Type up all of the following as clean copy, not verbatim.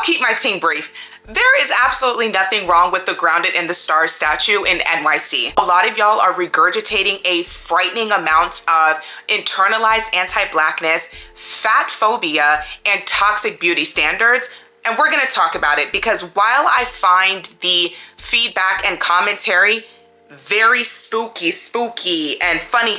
keep my team brief. There is absolutely nothing wrong with the Grounded in the Stars statue in NYC. A lot of y'all are regurgitating a frightening amount of internalized anti-blackness, fatphobia, and toxic beauty standards. And we're gonna talk about it because while I find the feedback and commentary very spooky and funny,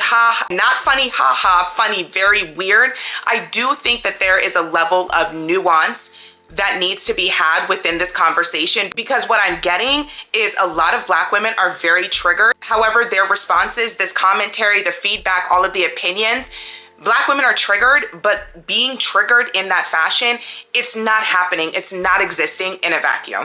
not funny, funny, very weird, I do think that there is a level of nuance that needs to be had within this conversation, because what I'm getting is a lot of Black women are very triggered. However, their responses, this commentary, the feedback, all of the opinions, Black women are triggered, but being triggered in that fashion, it's not happening. It's not existing in a vacuum.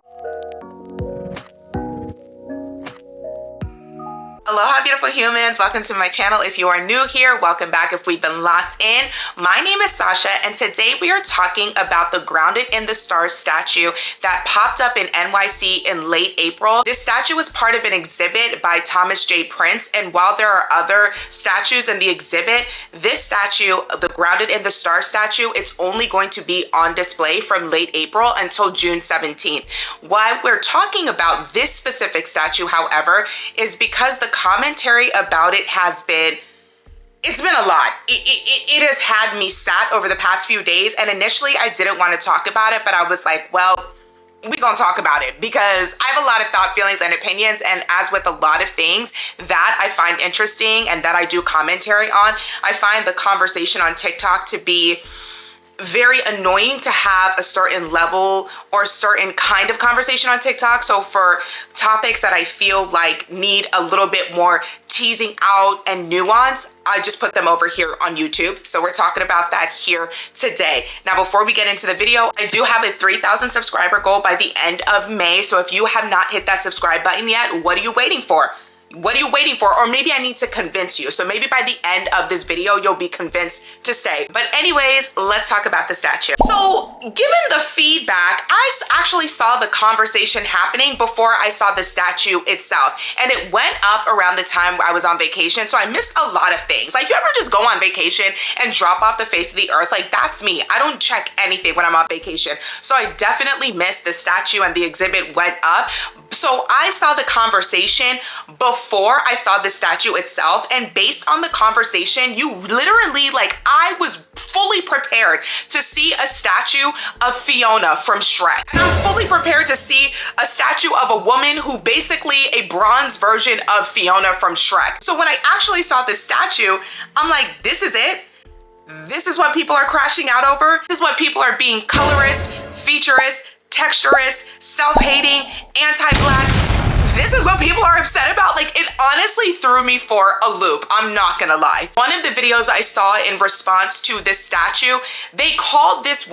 Aloha, beautiful humans. Welcome to my channel. If you are new here, welcome back if we've been locked in. My name is Sasha, and today we are talking about the Grounded in the Stars statue that popped up in NYC in late April. This statue was part of an exhibit by Thomas J. Prince, and while there are other statues in the exhibit, this statue, the Grounded in the Stars statue, it's only going to be on display from late April until June 17th. Why we're talking about this specific statue, however, is because the commentary about it has been, it's been a lot. It has had me sat over the past few days, and initially I didn't want to talk about it, but I was like, well, we're gonna talk about it because I have a lot of thought, feelings, and opinions, and as with a lot of things that I find interesting and that I do commentary on, I find the conversation on TikTok to be very annoying to have a certain level or certain kind of conversation on TikTok. So for topics that I feel like need a little bit more teasing out and nuance, I just put them over here on YouTube. So we're talking about that here today. Now, before we get into the video, I do have a 3,000 subscriber goal by the end of May. So if you have not hit that subscribe button yet, what are you waiting for? What are you waiting for? Or maybe I need to convince you. So maybe by the end of this video, you'll be convinced to stay. But anyways, let's talk about the statue. So given the feedback, I actually saw the conversation happening before I saw the statue itself. And it went up around the time I was on vacation. So I missed a lot of things. Like, you ever just go on vacation and drop off the face of the earth? Like, that's me. I don't check anything when I'm on vacation. So I definitely missed the statue, and the exhibit went up. So I saw the conversation before I saw the statue itself, and based on the conversation, you literally, like, I was fully prepared to see a statue of Fiona from Shrek. And I'm fully prepared to see a statue of a woman who basically a bronze version of Fiona from Shrek. So when I actually saw this statue, I'm like, this is it? This is what people are crashing out over? This is what people are being colorist, featurist, texturist, self-hating, anti-Black. This is what people are upset about. Like, it honestly threw me for a loop. I'm not gonna lie. One of the videos I saw in response to this statue, they called this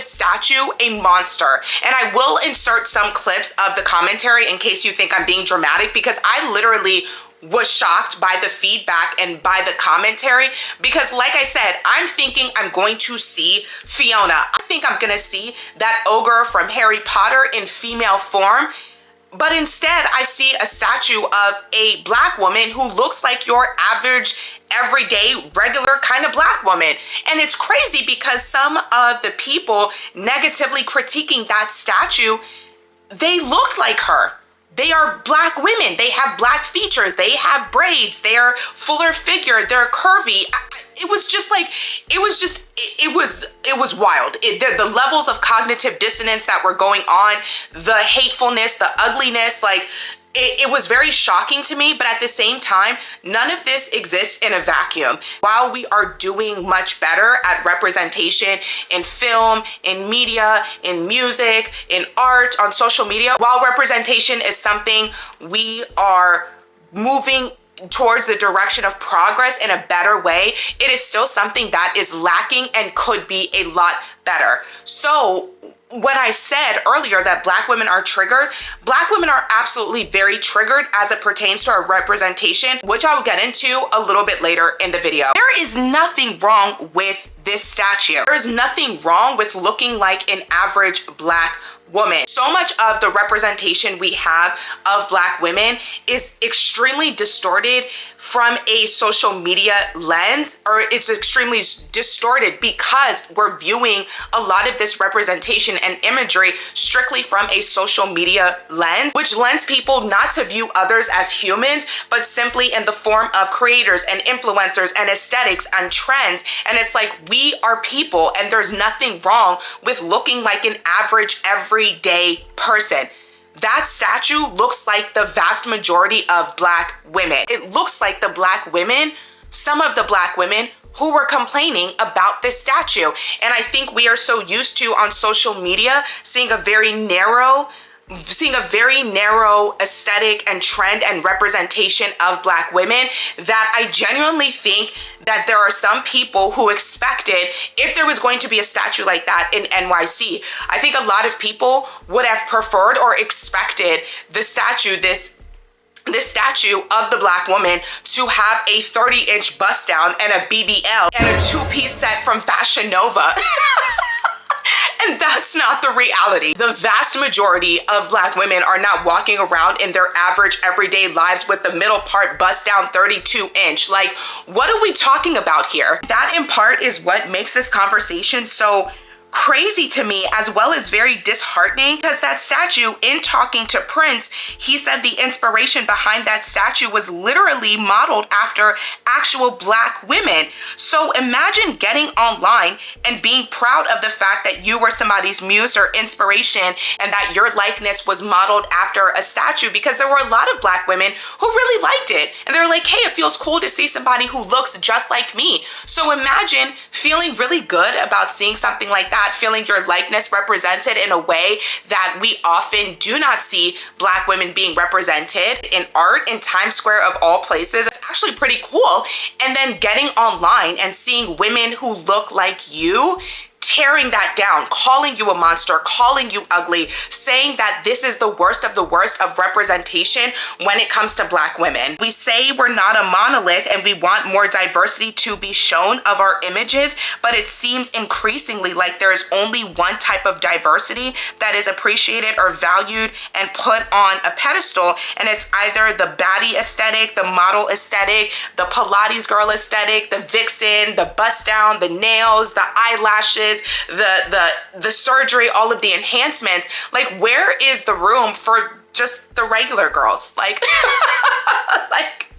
statue a monster. And I will insert some clips of the commentary in case you think I'm being dramatic, because I literally was shocked by the feedback and by the commentary, because like I said, I'm thinking I'm going to see Fiona. I think I'm gonna see that ogre from Harry Potter in female form, but instead I see a statue of a Black woman who looks like your average, everyday, regular kind of Black woman. And it's crazy because some of the people negatively critiquing that statue, they look like her. They are Black women. They have Black features. They have braids. They're fuller figure. They're curvy. It was just like, it was wild. The levels of cognitive dissonance that were going on, the hatefulness, the ugliness, like, it was very shocking to me, but at the same time, none of this exists in a vacuum. While we are doing much better at representation in film, in media, in music, in art, on social media, while representation is something we are moving towards the direction of progress in a better way, it is still something that is lacking and could be a lot better. So when I said earlier that Black women are triggered, Black women are absolutely very triggered as it pertains to our representation, which I will get into a little bit later in the video. There is nothing wrong with this statue. There is nothing wrong with looking like an average Black woman. So much of the representation we have of Black women is extremely distorted from a social media lens, or it's extremely distorted because we're viewing a lot of this representation and imagery strictly from a social media lens, which lends people not to view others as humans, but simply in the form of creators and influencers and aesthetics and trends. And it's like, we are people, and there's nothing wrong with looking like an average everyday person. That statue looks like the vast majority of Black women. It looks like the Black women, some of the Black women who were complaining about this statue. And I think we are so used to on social media seeing a very narrow aesthetic and trend and representation of Black women that I genuinely think that there are some people who expected, if there was going to be a statue like that in NYC, I think a lot of people would have preferred or expected the statue, this statue of the Black woman, to have a 30-inch bust down and a BBL and a two-piece set from Fashion Nova. And that's not the reality. The vast majority of Black women are not walking around in their average everyday lives with the middle part bust down 32-inch. Like, what are we talking about here? That in part is what makes this conversation so crazy to me, as well as very disheartening, because that statue, in talking to Prince, he said the inspiration behind that statue was literally modeled after actual Black women. So imagine getting online and being proud of the fact that you were somebody's muse or inspiration and that your likeness was modeled after a statue, because there were a lot of Black women who really liked it. And they're like, hey, it feels cool to see somebody who looks just like me. So imagine feeling really good about seeing something like that, feeling your likeness represented in a way that we often do not see Black women being represented in art in Times Square of all places. It's actually pretty cool. And then getting online and seeing women who look like you tearing that down, calling you a monster, calling you ugly, saying that this is the worst of representation when it comes to Black women. We say we're not a monolith and we want more diversity to be shown of our images, but it seems increasingly like there is only one type of diversity that is appreciated or valued and put on a pedestal, and it's either the baddie aesthetic, the model aesthetic, the Pilates girl aesthetic, the vixen, the bust down, the nails, the eyelashes, the surgery, all of the enhancements. Like, where is the room for just the regular girls? Like, like,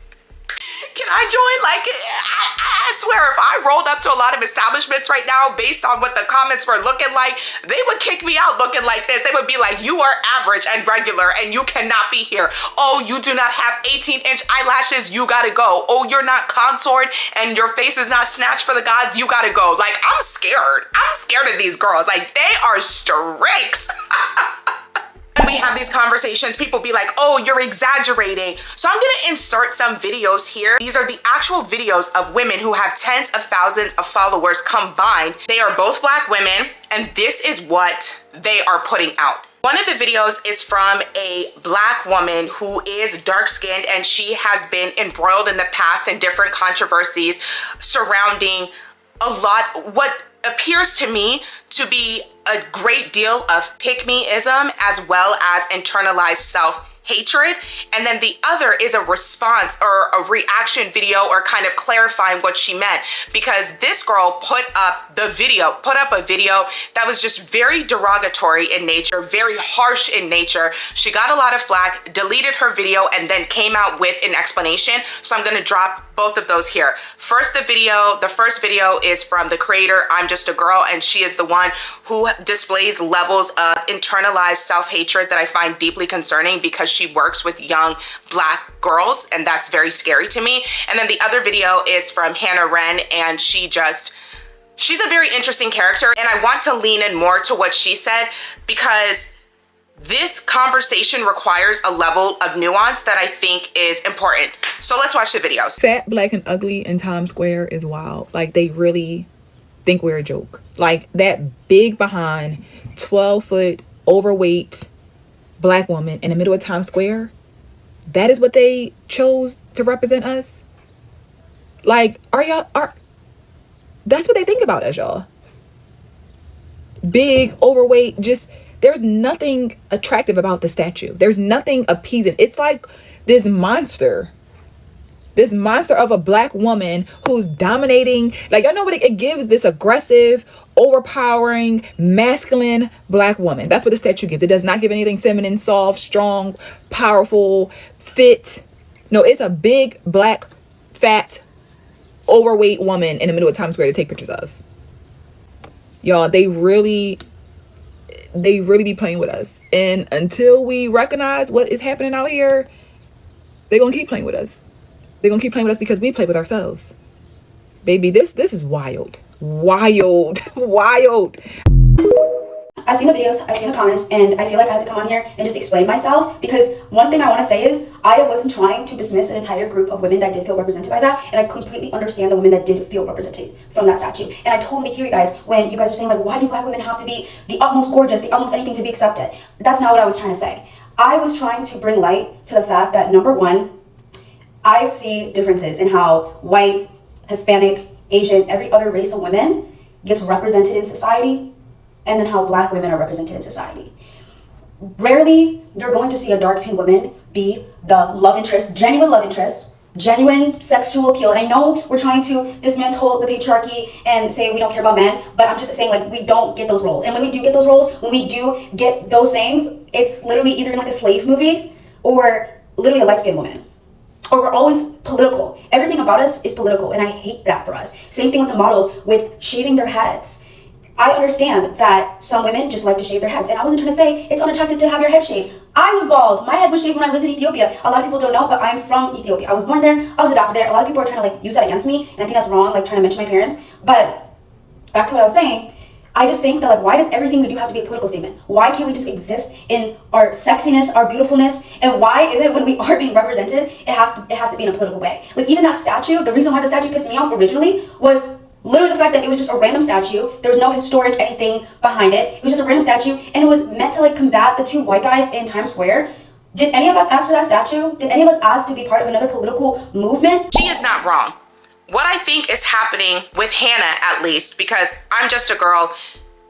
can I join? Like, I swear, if I rolled up to a lot of establishments right now based on what the comments were looking like, they would kick me out looking like this. They would be like, you are average and regular and you cannot be here. Oh, you do not have 18-inch eyelashes, you gotta go. Oh, you're not contoured and your face is not snatched for the gods, you gotta go. Like, I'm scared. I'm scared of these girls. Like, they are strict. When we have these conversations, people be like, oh, you're exaggerating. So I'm gonna insert some videos here. These are the actual videos of women who have tens of thousands of followers combined. They are both Black women, and this is what they are putting out. One of the videos is from a Black woman who is dark-skinned, and she has been embroiled in the past in different controversies surrounding a lot, what appears to me to be a great deal of pick-me-ism as well as internalized self-hatred. And then the other is a response or a reaction video or kind of clarifying what she meant, because this girl put up a video that was just very derogatory in nature, very harsh in nature. She got a lot of flack, deleted her video, and then came out with an explanation. So I'm gonna drop both of those here. The first video is from the creator, I'm Just a Girl, and she is the one who displays levels of internalized self-hatred that I find deeply concerning, because she works with young Black girls, and that's very scary to me. And then the other video is from Hannah Wren, and she's a very interesting character, and I want to lean in more to what she said, because this conversation requires a level of nuance that I think is important. So let's watch the videos. Fat, Black, and ugly in Times Square is wild. Like, they really think we're a joke. Like, that big behind, 12-foot, overweight Black woman in the middle of Times Square, that is what they chose to represent us? Like, that's what they think about us, y'all. Big, overweight, just... There's nothing attractive about the statue. There's nothing appeasing. It's like this monster This monster of a black woman who's dominating. Like, y'all know what it gives? This aggressive, overpowering, masculine black woman. That's what the statue gives. It does not give anything feminine, soft, strong, powerful, fit. No, it's a big, black, fat, overweight woman in the middle of Times Square to take pictures of. Y'all, they really be playing with us. And until we recognize what is happening out here, they're gonna keep playing with us. They're gonna keep playing with us because we play with ourselves. Baby, this is wild. Wild. I've seen the videos, I've seen the comments, and I feel like I have to come on here and just explain myself, because one thing I want to say is I wasn't trying to dismiss an entire group of women that did feel represented by that, and I completely understand the women that did feel represented from that statue. And I totally hear you guys when you guys are saying, like, why do black women have to be the utmost gorgeous, the utmost anything to be accepted? That's not what I was trying to say. I was trying to bring light to the fact that, number one, I see differences in how white, Hispanic, Asian, every other race of women gets represented in society, and then how black women are represented in society. Rarely you're going to see a dark-skinned woman be the love interest, genuine sexual appeal. And I know we're trying to dismantle the patriarchy and say we don't care about men, but I'm just saying, like, we don't get those roles. And when we do get those roles, when we do get those things, it's literally either in like a slave movie or literally a light-skinned woman. Or we're always political. Everything about us is political, and I hate that for us. Same thing with the models with shaving their heads. I understand that some women just like to shave their heads, and I wasn't trying to say it's unattractive to have your head shaved. I was bald. My head was shaved when I lived in Ethiopia. A lot of people don't know, but I'm from Ethiopia. I was born there. I was adopted there. A lot of people are trying to like use that against me, and I think that's wrong, like trying to mention my parents. But back to what I was saying, I just think that, like, why does everything we do have to be a political statement? Why can't we just exist in our sexiness, our beautifulness? And why is it when we are being represented, it has to be in a political way? Like, even that statue, the reason why the statue pissed me off originally was literally the fact that it was just a random statue. There was no historic anything behind it. It was just a random statue, and it was meant to like combat the two white guys in Times Square. Did any of us ask for that statue? Did any of us ask to be part of another political movement? She is not wrong. What I think is happening with Hannah, at least, because I'm just a girl,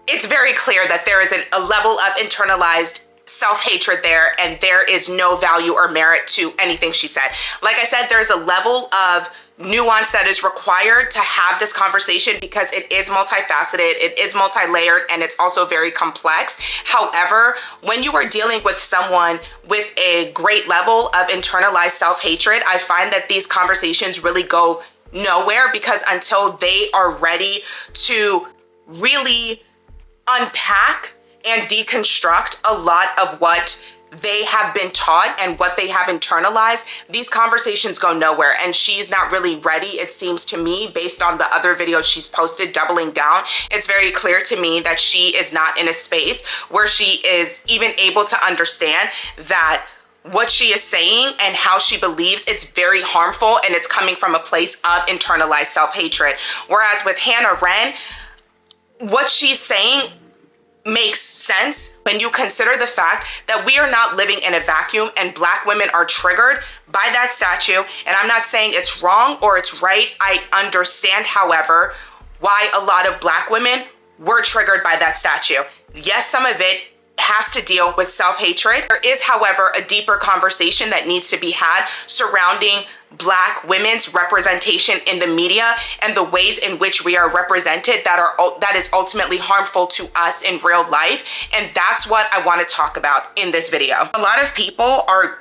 it's very clear that there is a level of internalized self-hatred there, and there is no value or merit to anything she said. Like I said, there's a level of nuance that is required to have this conversation because it is multifaceted, it is multi-layered, and it's also very complex. However, when you are dealing with someone with a great level of internalized self-hatred, I find that these conversations really go nowhere, because until they are ready to really unpack and deconstruct a lot of what they have been taught and what they have internalized, these conversations go nowhere. And she's not really ready, it seems to me, based on the other videos she's posted doubling down. It's very clear to me that she is not in a space where she is even able to understand that what she is saying and how she believes it's very harmful, and it's coming from a place of internalized self-hatred. Whereas with Hannah Wren, what she's saying makes sense when you consider the fact that we are not living in a vacuum, and black women are triggered by that statue. And I'm not saying it's wrong or it's right. I understand, however, why a lot of black women were triggered by that statue. Yes, some of it has to deal with self-hatred. There is, however, a deeper conversation that needs to be had surrounding black women's representation in the media and the ways in which we are represented that is ultimately harmful to us in real life. And that's what I want to talk about in this video. A lot of people are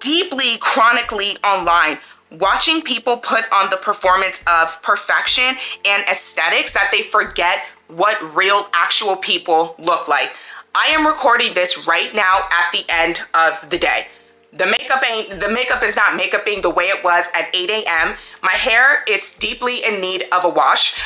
deeply, chronically online watching people put on the performance of perfection and aesthetics that they forget what real, actual people look like. I am recording this right now at the end of the day. The makeup is not makeuping the way it was at 8 a.m. My hair, it's deeply in need of a wash.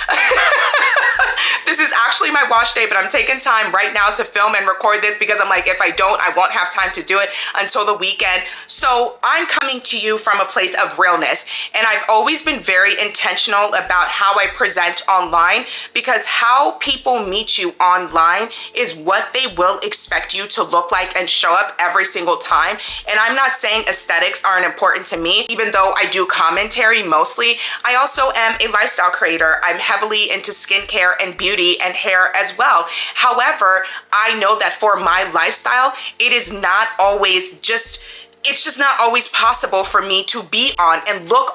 This is actually my wash day, but I'm taking time right now to film and record this because I'm like, if I don't, I won't have time to do it until the weekend. So I'm coming to you from a place of realness. And I've always been very intentional about how I present online, because how people meet you online is what they will expect you to look like and show up every single time. And I'm not saying aesthetics aren't important to me, even though I do commentary mostly. I also am a lifestyle creator. I'm heavily into skincare and beauty and hair as well. However, I know that for my lifestyle, it is not always just it's just not always possible for me to be on and look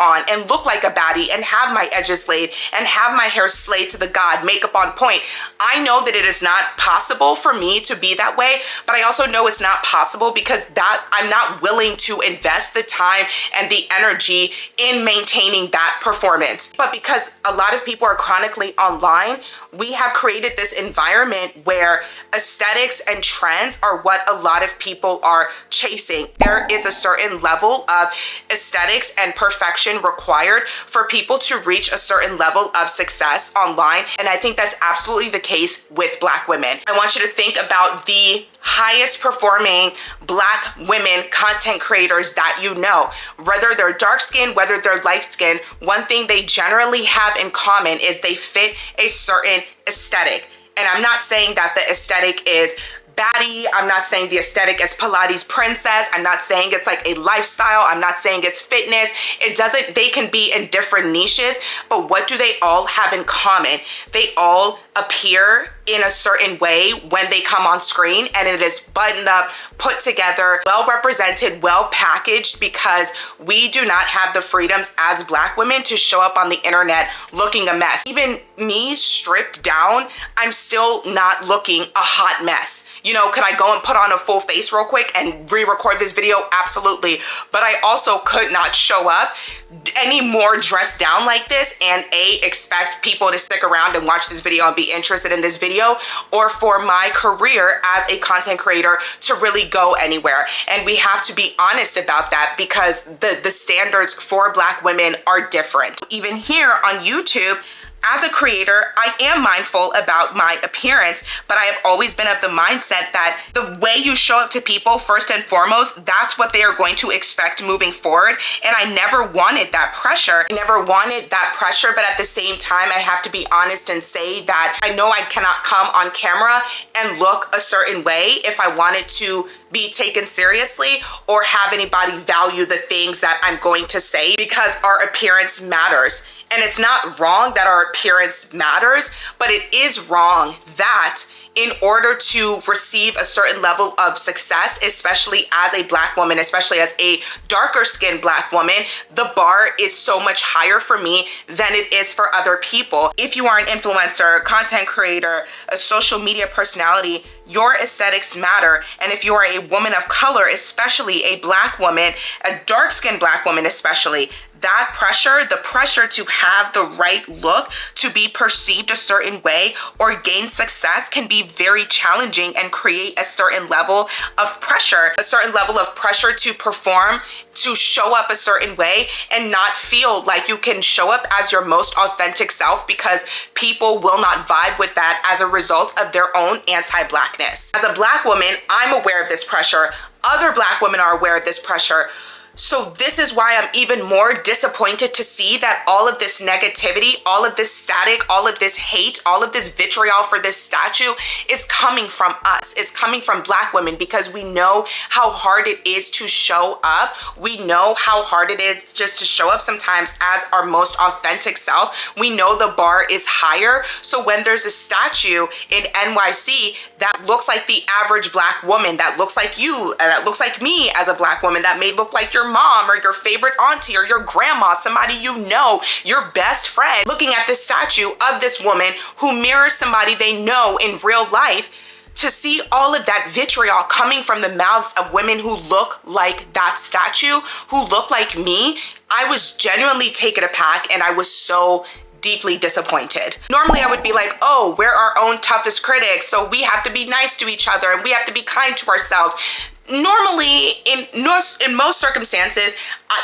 like a baddie and have my edges laid and have my hair slayed to the god, makeup on point. I know that it is not possible for me to be that way, but I also know it's not possible because that I'm not willing to invest the time and the energy in maintaining that performance. But because a lot of people are chronically online, we have created this environment where aesthetics and trends are what a lot of people are chasing. There is a certain level of aesthetics and perfection required for people to reach a certain level of success online. And I think that's absolutely the case with Black women. I want you to think about the highest performing Black women content creators that you know. Whether they're dark skinned, whether they're light skinned, one thing they generally have in common is they fit a certain aesthetic. And I'm not saying that the aesthetic is baddie. I'm not saying the aesthetic is Pilates princess. I'm not saying it's like a lifestyle. I'm not saying it's fitness. They can be in different niches, but what do they all have in common? They all appear in a certain way when they come on screen, and it is buttoned up, put together, well represented, well packaged, because we do not have the freedoms as Black women to show up on the internet looking a mess. Even me stripped down, I'm still not looking a hot mess. You know, could I go and put on a full face real quick and re-record this video? Absolutely. But I also could not show up any more dressed down like this and expect people to stick around and watch this video and be interested in this video, or for my career as a content creator to really go anywhere. And we have to be honest about that because the standards for Black women are different. Even here on YouTube, as a creator, I am mindful about my appearance, but I have always been of the mindset that the way you show up to people, first and foremost, that's what they are going to expect moving forward. And I never wanted that pressure. But at the same time, I have to be honest and say that I know I cannot come on camera and look a certain way if I wanted to be taken seriously or have anybody value the things that I'm going to say, because our appearance matters. And it's not wrong that our appearance matters, but it is wrong that in order to receive a certain level of success, especially as a Black woman, especially as a darker skinned Black woman, the bar is so much higher for me than it is for other people. If you are an influencer, content creator, a social media personality, your aesthetics matter. And if you are a woman of color, especially a Black woman, a dark skinned Black woman especially, that pressure, the pressure to have the right look, to be perceived a certain way or gain success can be very challenging and create a certain level of pressure to perform, to show up a certain way and not feel like you can show up as your most authentic self, because people will not vibe with that as a result of their own anti-Blackness. As a Black woman, I'm aware of this pressure. Other Black women are aware of this pressure. So this is why I'm even more disappointed to see that all of this negativity, all of this static, all of this hate, all of this vitriol for this statue is coming from us. It's coming from Black women, because we know how hard it is to show up. We know how hard it is just to show up sometimes as our most authentic self. We know the bar is higher. So when there's a statue in NYC that looks like the average Black woman, that looks like you, that looks like me as a Black woman, that may look like your mom or your favorite auntie or your grandma, somebody you know, your best friend, looking at this statue of this woman who mirrors somebody they know in real life, to see all of that vitriol coming from the mouths of women who look like that statue, who look like me, I was genuinely taken aback, and I was so deeply disappointed. Normally I would be like, oh, we're our own toughest critics, so we have to be nice to each other and we have to be kind to ourselves. Normally, in most circumstances,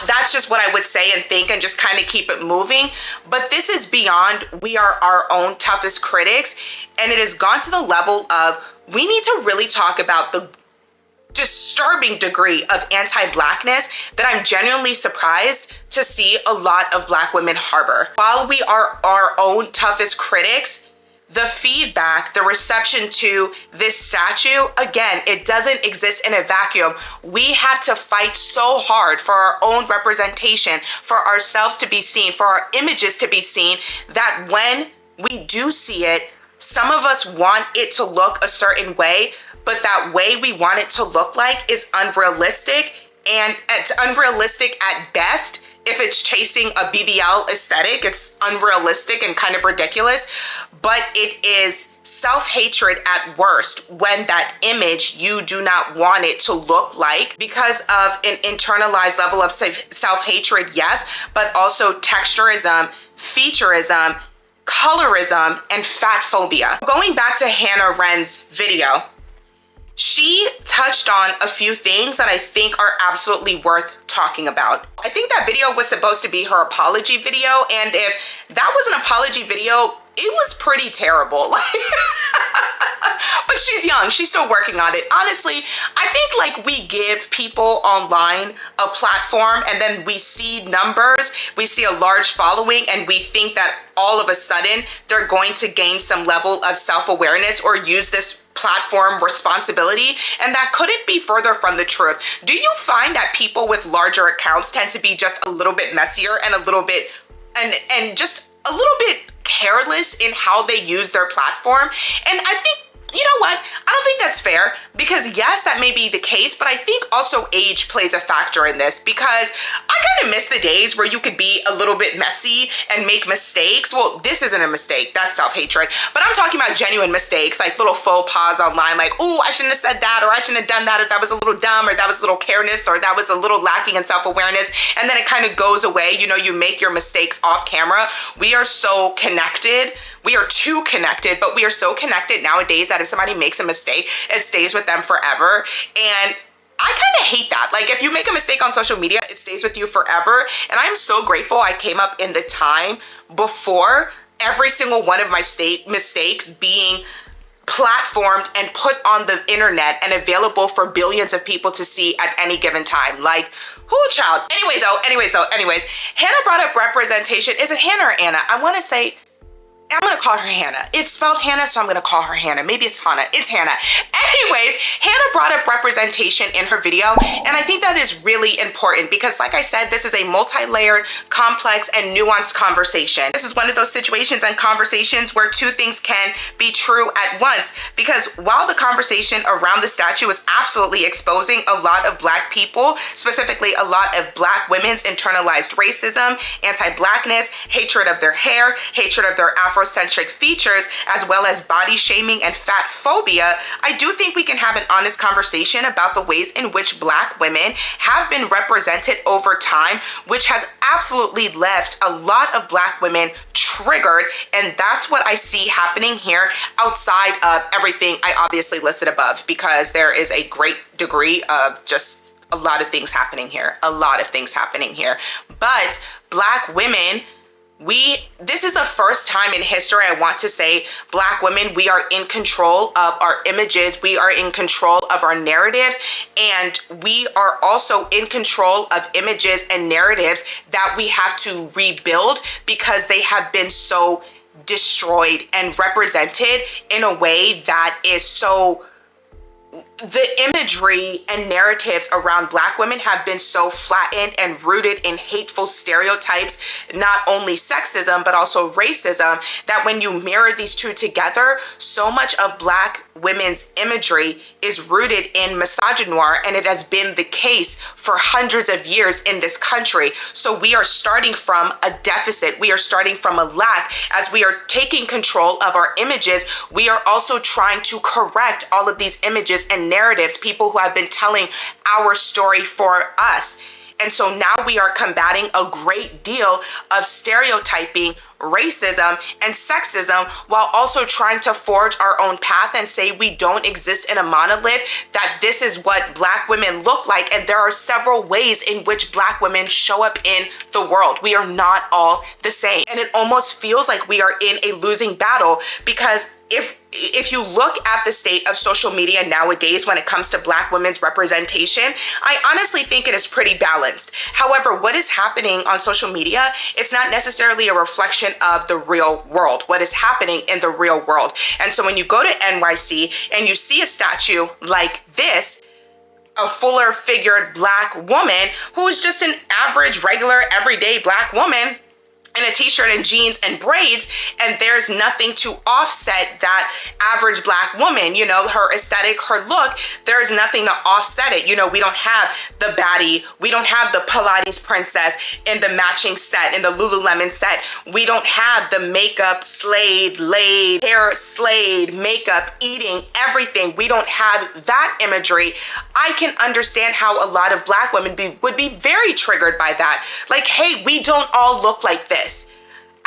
that's just what I would say and think and just kind of keep it moving. But this is beyond we are our own toughest critics. And it has gone to the level of we need to really talk about the disturbing degree of anti-Blackness that I'm genuinely surprised to see a lot of Black women harbor. While we are our own toughest critics, the feedback, the reception to this statue, again, it doesn't exist in a vacuum. We have to fight so hard for our own representation, for ourselves to be seen, for our images to be seen, that when we do see it, some of us want it to look a certain way, but that way we want it to look like is unrealistic and it's unrealistic at best. If it's chasing a BBL aesthetic, it's unrealistic and kind of ridiculous, but it is self-hatred at worst when that image, you do not want it to look like, because of an internalized level of self-hatred, yes, but also texturism, featureism, colorism, and fatphobia. Going back to Hannah Ren's video, she touched on a few things that I think are absolutely worth talking about. I think that video was supposed to be her apology video, and if that was an apology video, it was pretty terrible. But she's young, she's still working on it. Honestly, I think like we give people online a platform and then we see numbers, we see a large following, and we think that all of a sudden they're going to gain some level of self-awareness or use this platform responsibility, and that couldn't be further from the truth. Do you find that people with larger accounts tend to be just a little bit messier and a little bit and just a little bit careless in how they use their platform? And I think, you know what? I don't think that's fair, because yes, that may be the case, but I think also age plays a factor in this, because I kind of miss the days where you could be a little bit messy and make mistakes. Well, this isn't a mistake, that's self-hatred, but I'm talking about genuine mistakes, like little faux pas online, like, oh, I shouldn't have said that, or I shouldn't have done that, or that was a little dumb, or that was a little careless, or that was a little lacking in self-awareness, and then it kind of goes away. You know, you make your mistakes off camera. We are so connected. We are too connected, but we are so connected nowadays that if somebody makes a mistake, it stays with them forever. And I kind of hate that. Like, if you make a mistake on social media, it stays with you forever. And I'm so grateful I came up in the time before every single one of my mistakes being platformed and put on the internet and available for billions of people to see at any given time. Like, who child? Anyways, Hannah brought up representation. Is it Hannah or Anna? I want to say, I'm gonna call her Hannah. It's spelled Hannah, so I'm gonna call her Hannah. Maybe it's Hannah. It's Hannah. Anyways, Hannah brought up representation in her video, and I think that is really important because, like I said, this is a multi-layered, complex, and nuanced conversation. This is one of those situations and conversations where two things can be true at once, because while the conversation around the statue is absolutely exposing a lot of Black people, specifically a lot of Black women's internalized racism, anti-Blackness, hatred of their hair, hatred of their Afrocentric features, as well as body shaming and fat phobia, I do think we can have an honest conversation about the ways in which Black women have been represented over time, which has absolutely left a lot of Black women triggered. And that's what I see happening here outside of everything I obviously listed above, because there is a great degree of just a lot of things happening here, But Black women, this is the first time in history, I want to say, Black women, we are in control of our images, we are in control of our narratives, and we are also in control of images and narratives that we have to rebuild because they have been so destroyed and represented in a way that is so... The imagery and narratives around Black women have been so flattened and rooted in hateful stereotypes, not only sexism, but also racism, that when you mirror these two together, so much of Black women's imagery is rooted in misogynoir, and it has been the case for hundreds of years in this country. So we are starting from a deficit. We are starting from a lack. As we are taking control of our images, we are also trying to correct all of these images and narratives, people who have been telling our story for us. And so now we are combating a great deal of stereotyping, racism, and sexism, while also trying to forge our own path and say we don't exist in a monolith, that this is what Black women look like. And there are several ways in which Black women show up in the world. We are not all the same. And it almost feels like we are in a losing battle, because if you look at the state of social media nowadays when it comes to Black women's representation, I honestly think it is pretty balanced. However, what is happening on social media, it's not necessarily a reflection of the real world, what is happening in the real world. And so when you go to NYC and you see a statue like this, a fuller figured Black woman who is just an average, regular, everyday Black woman, in a t-shirt and jeans and braids, and there's nothing to offset that average black woman, you know, her aesthetic, her look. There's nothing to offset it. You know, we don't have the baddie, we don't have the Pilates princess in the matching set, in the Lululemon set. We don't have the makeup slayed, laid, hair slayed, makeup, eating, everything. We don't have that imagery. I can understand how a lot of black women would be very triggered by that. Like, hey, we don't all look like this.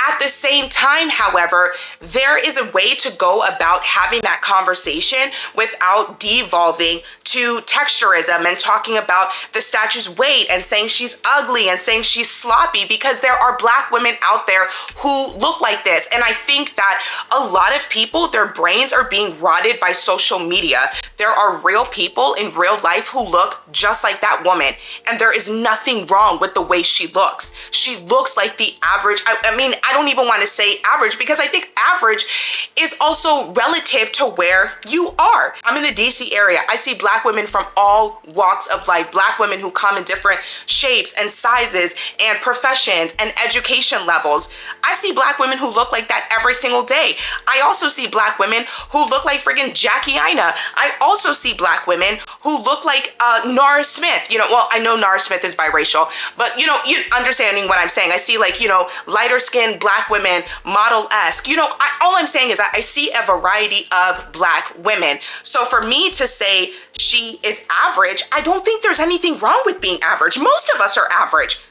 At the same time, however, there is a way to go about having that conversation without devolving to texturism and talking about the statue's weight and saying she's ugly and saying she's sloppy, because there are black women out there who look like this. And I think that a lot of people, their brains are being rotted by social media. There are real people in real life who look just like that woman, and there is nothing wrong with the way she looks. She looks like the average. I mean, I don't even want to say average, because I think average is also relative to where you are. I'm in the DC area. I see black women from all walks of life, black women who come in different shapes and sizes and professions and education levels. I see black women who look like that every single day. I also see black women who look like friggin' Jackie Aina. I also see black women who look like Nara Smith. You know, well, I know Nara Smith is biracial, but you know, you understanding what I'm saying. I see, like, you know, lighter skinned black women, model-esque. You know, all I'm saying is that I see a variety of black women. So for me to say she is average, I don't think there's anything wrong with being average. Most of us are average.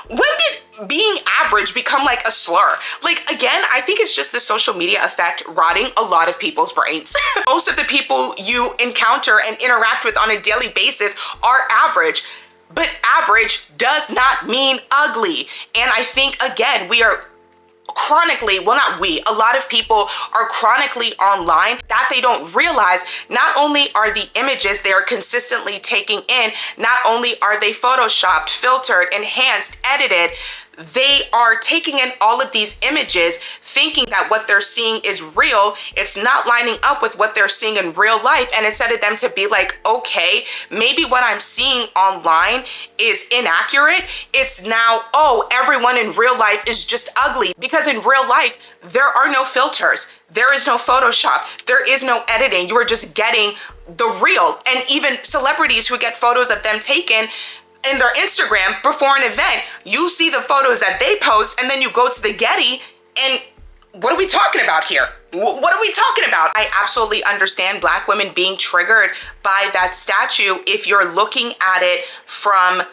When did being average become like a slur? Like, again, I think it's just the social media effect rotting a lot of people's brains. Most of the people you encounter and interact with on a daily basis are average. But average does not mean ugly. And I think, again, we are chronically, well, not we, a lot of people are chronically online that they don't realize. Not only are the images they are consistently taking in, not only are they photoshopped, filtered, enhanced, edited, they are taking in all of these images thinking that what they're seeing is real. It's not lining up with what they're seeing in real life. And instead of them to be like, okay, maybe what I'm seeing online is inaccurate, it's now, oh, everyone in real life is just ugly. Because in real life, there are no filters. There is no Photoshop. There is no editing. You are just getting the real. And even celebrities who get photos of them taken in their Instagram before an event, you see the photos that they post, and then you go to the Getty, and what are we talking about here? What are we talking about? I absolutely understand black women being triggered by that statue if you're looking at it from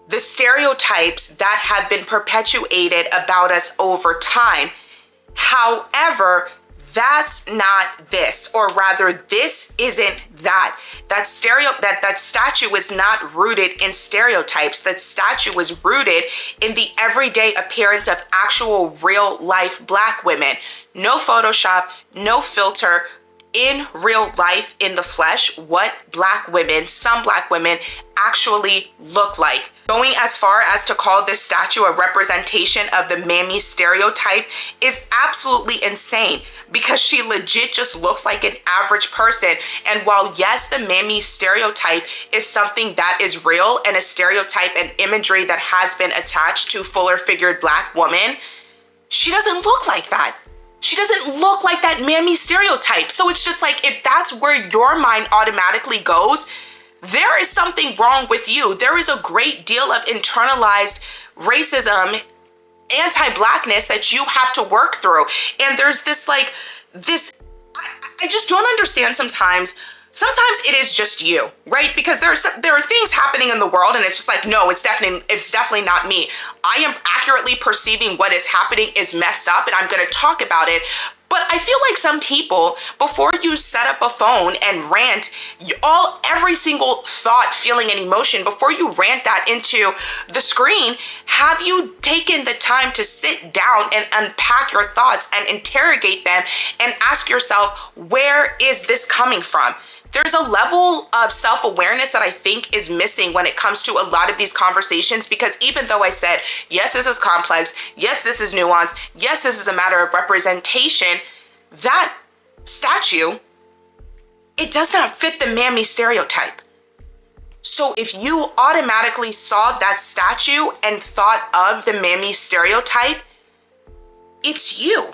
the stereotypes that have been perpetuated about us over time. However, that's not this, or rather, this isn't that. That statue is not rooted in stereotypes. That statue was rooted in the everyday appearance of actual real life black women. No Photoshop, no filter, in real life, in the flesh, what black women, some black women, actually look like. Going as far as to call this statue a representation of the mammy stereotype is absolutely insane, because she legit just looks like an average person. And while yes, the mammy stereotype is something that is real and a stereotype and imagery that has been attached to fuller figured black woman, she doesn't look like that. She doesn't look like that mammy stereotype. So it's just like, if that's where your mind automatically goes, there is something wrong with you. There is a great deal of internalized racism, anti-blackness that you have to work through. And there's this I just don't understand sometimes it is just you, right? Because there are things happening in the world, and it's just like, no, it's definitely not me. I am accurately perceiving what is happening is messed up, and I'm going to talk about it. But I feel like some people, before you set up a phone and rant every single thought, feeling, and emotion, before you rant that into the screen, have you taken the time to sit down and unpack your thoughts and interrogate them and ask yourself, where is this coming from? There's a level of self-awareness that I think is missing when it comes to a lot of these conversations, because even though I said, yes, this is complex, yes, this is nuance, yes, this is a matter of representation, that statue, it does not fit the mammy stereotype. So if you automatically saw that statue and thought of the mammy stereotype, it's you.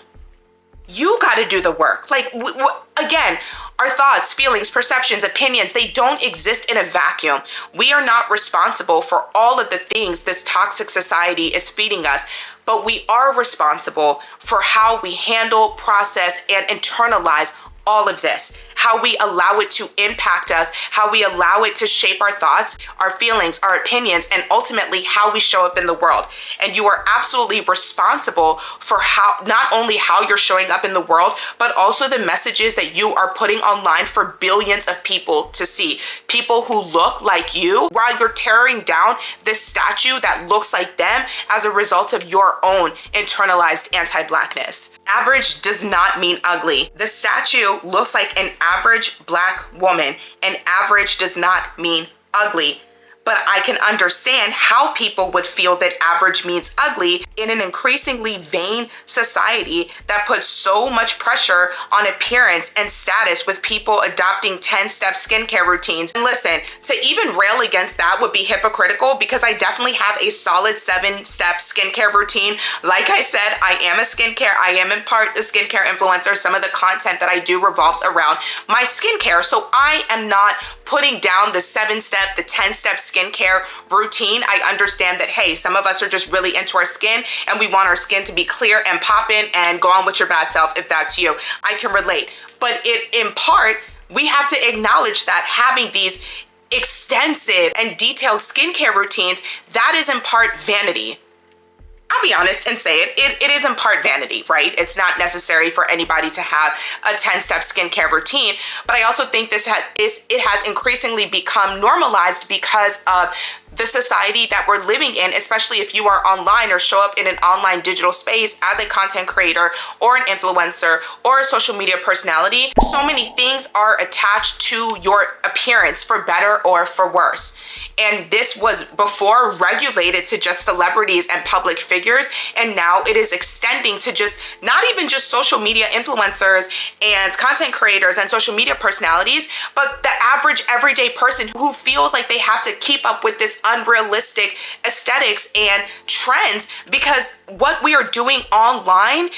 You got to do the work. Like, again, our thoughts, feelings, perceptions, opinions, they don't exist in a vacuum. We are not responsible for all of the things this toxic society is feeding us, but we are responsible for how we handle, process, and internalize all of this, how we allow it to impact us, how we allow it to shape our thoughts, our feelings, our opinions, and ultimately how we show up in the world. And you are absolutely responsible for how, not only how you're showing up in the world, but also the messages that you are putting online for billions of people to see. People who look like you, while you're tearing down this statue that looks like them as a result of your own internalized anti-blackness. Average does not mean ugly. The statue looks like an average Black woman, and average does not mean ugly. But I can understand how people would feel that average means ugly in an increasingly vain society that puts so much pressure on appearance and status, with people adopting 10-step skincare routines. And listen, to even rail against that would be hypocritical, because I definitely have a solid 7-step skincare routine. Like I said, I am in part a skincare influencer. Some of the content that I do revolves around my skincare. So I am not putting down the 7-step, the 10-step skincare routine. I understand that, hey, some of us are just really into our skin and we want our skin to be clear and popping and go on with your bad self if that's you. I can relate. But in part, we have to acknowledge that having these extensive and detailed skincare routines, that is in part vanity. I'll be honest and say it is in part vanity, right? It's not necessary for anybody to have a 10-step skincare routine, but I also think it has increasingly become normalized because of the society that we're living in, especially if you are online or show up in an online digital space as a content creator or an influencer or a social media personality. So many things are attached to your appearance, for better or for worse. And this was before regulated to just celebrities and public figures. And now it is extending to just not even just social media influencers and content creators and social media personalities, but the average everyday person who feels like they have to keep up with this unrealistic aesthetics and trends, because what we are doing online,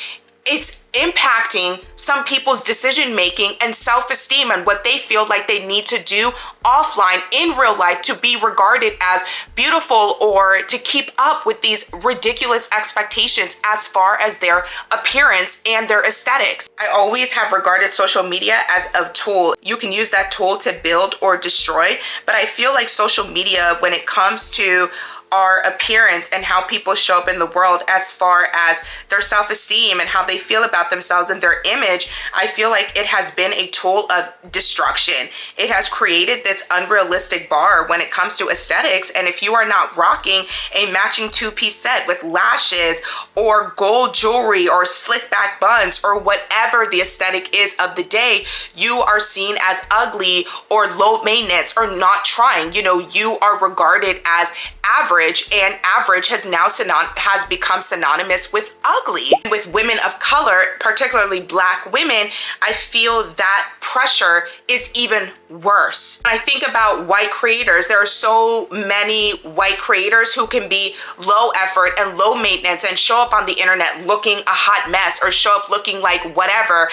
it's impacting some people's decision making and self-esteem and what they feel like they need to do offline in real life to be regarded as beautiful or to keep up with these ridiculous expectations as far as their appearance and their aesthetics. I always have regarded social media as a tool. You can use that tool to build or destroy, but I feel like social media, when it comes to our appearance and how people show up in the world as far as their self-esteem and how they feel about themselves and their image, I feel like it has been a tool of destruction. It has created this unrealistic bar when it comes to aesthetics. And if you are not rocking a matching 2-piece set with lashes or gold jewelry or slick back buns or whatever the aesthetic is of the day, you are seen as ugly or low maintenance or not trying. You know, you are regarded as average, and average has now become synonymous with ugly. With women of color, particularly Black women, I feel that pressure is even worse. When I think about white creators, there are so many white creators who can be low effort and low maintenance and show up on the internet looking a hot mess or show up looking like whatever.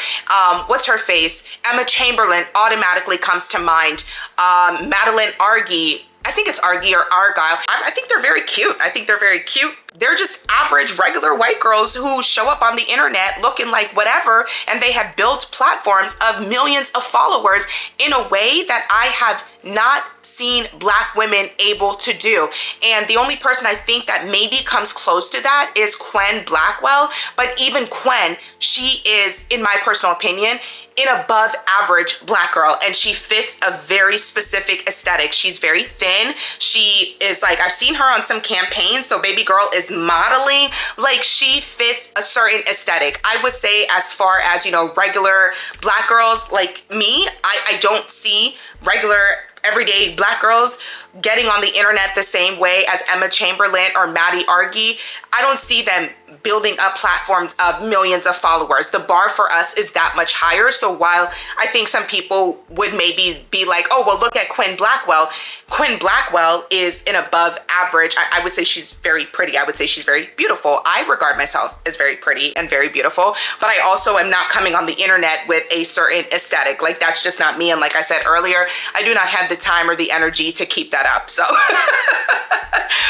What's her face? Emma Chamberlain automatically comes to mind. Madeline Argy, I think it's Argy or Argyle. I think they're very cute. They're just average, regular white girls who show up on the internet looking like whatever, and they have built platforms of millions of followers in a way that I have not seen Black women able to do. And the only person I think that maybe comes close to that is Quen Blackwell. But even Quen, she is, in my personal opinion, an above average Black girl, and she fits a very specific aesthetic. She's very thin. She is like, I've seen her on some campaigns, so baby girl is modeling. Like, she fits a certain aesthetic. I would say, as far as, you know, regular Black girls like me, I don't see regular everyday Black girls getting on the internet the same way as Emma Chamberlain or Maddie Argy. I don't see them building up platforms of millions of followers. The bar for us is that much higher. So while I think some people would maybe be like, oh, well, look at Quinn Blackwell. Quinn Blackwell is an above average. I would say she's very pretty. I would say she's very beautiful. I regard myself as very pretty and very beautiful, but I also am not coming on the internet with a certain aesthetic. Like, that's just not me. And like I said earlier, I do not have the time or the energy to keep that up. So,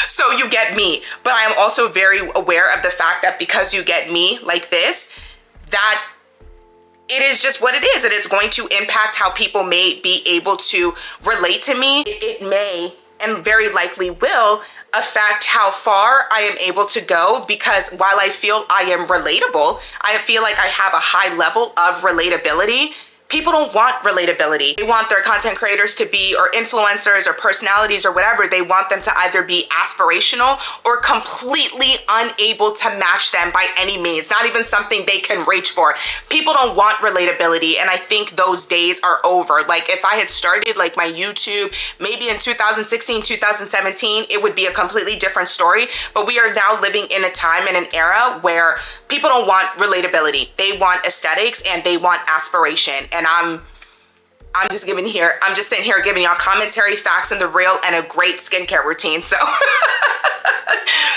so you get me, but I am also very aware of the fact that because you get me like this, that it is just what it is. It is going to impact how people may be able to relate to me. It may, and very likely will, affect how far I am able to go, because while I feel I am relatable, I feel like I have a high level of relatability. People don't want relatability. They want their content creators to be, or influencers or personalities or whatever, they want them to either be aspirational or completely unable to match them by any means, not even something they can reach for. People don't want relatability, and I think those days are over. Like, if I had started like my YouTube maybe in 2016, 2017, it would be a completely different story. But we are now living in a time and an era where people don't want relatability. They want aesthetics and they want aspiration. And I'm just sitting here giving y'all commentary, facts, and the real, and a great skincare routine. So,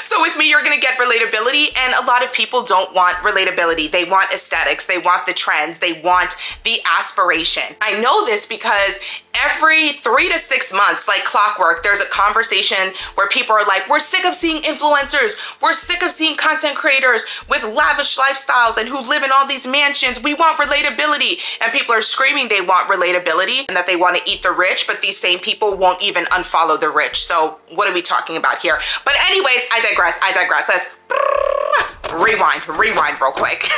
so with me, you're gonna get relatability, and a lot of people don't want relatability. They want aesthetics, they want the trends, they want the aspiration. I know this because every 3 to 6 months, like clockwork, there's a conversation where people are like, we're sick of seeing influencers, we're sick of seeing content creators with lavish lifestyles and who live in all these mansions. We want relatability. And people are screaming they want relatability and that they want to eat the rich, but these same people won't even unfollow the rich. So what are we talking about here? But anyways, I digress. Let's rewind real quick.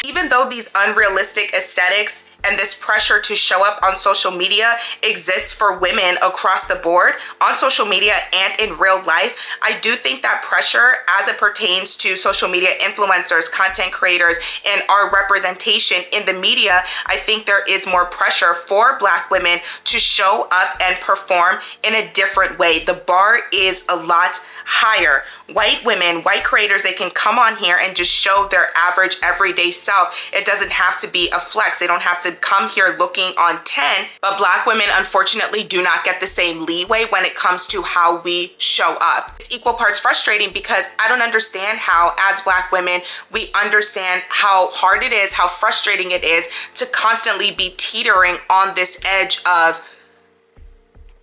Even though these unrealistic aesthetics and this pressure to show up on social media exists for women across the board, on social media and in real life, I do think that pressure, as it pertains to social media influencers, content creators, and our representation in the media, I think there is more pressure for Black women to show up and perform in a different way. The bar is a lot higher. White women, white creators, they can come on here and just show their average everyday self. It doesn't have to be a flex. They don't have to come here looking on 10, but Black women unfortunately do not get the same leeway when it comes to how we show up. It's equal parts frustrating because I don't understand how, as Black women, we understand how hard it is, how frustrating it is to constantly be teetering on this edge of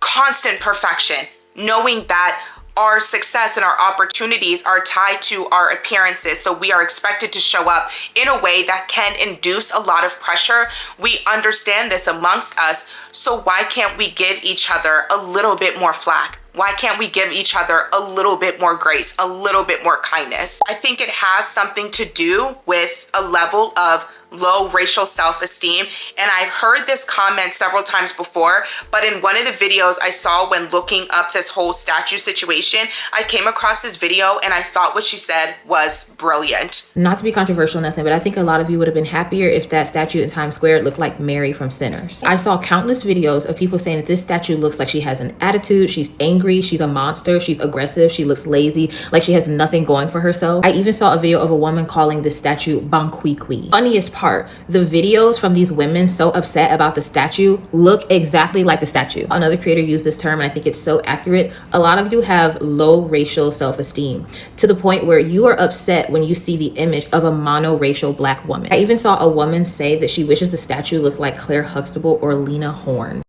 constant perfection, knowing that our success and our opportunities are tied to our appearances. So we are expected to show up in a way that can induce a lot of pressure. We understand this amongst us. So why can't we give each other a little bit more flack? Why can't we give each other a little bit more grace, a little bit more kindness? I think it has something to do with a level of low racial self-esteem. And I've heard this comment several times before, but in one of the videos I saw when looking up this whole statue situation, I came across this video and I thought what she said was brilliant. Not to be controversial or nothing, but I think a lot of you would have been happier if that statue in Times Square looked like Mary from Sinners. I saw countless videos of people saying that this statue looks like she has an attitude, she's angry, she's a monster, she's aggressive, she looks lazy, like she has nothing going for herself. I even saw a video of a woman calling this statue Banquiqui. Funniest part, the videos from these women so upset about the statue look exactly like the statue. Another creator used this term and I think it's so accurate. A lot of you have low racial self-esteem to the point where you are upset when you see the image of a monoracial Black woman. I even saw a woman say that she wishes the statue looked like Claire Huxtable or Lena Horne.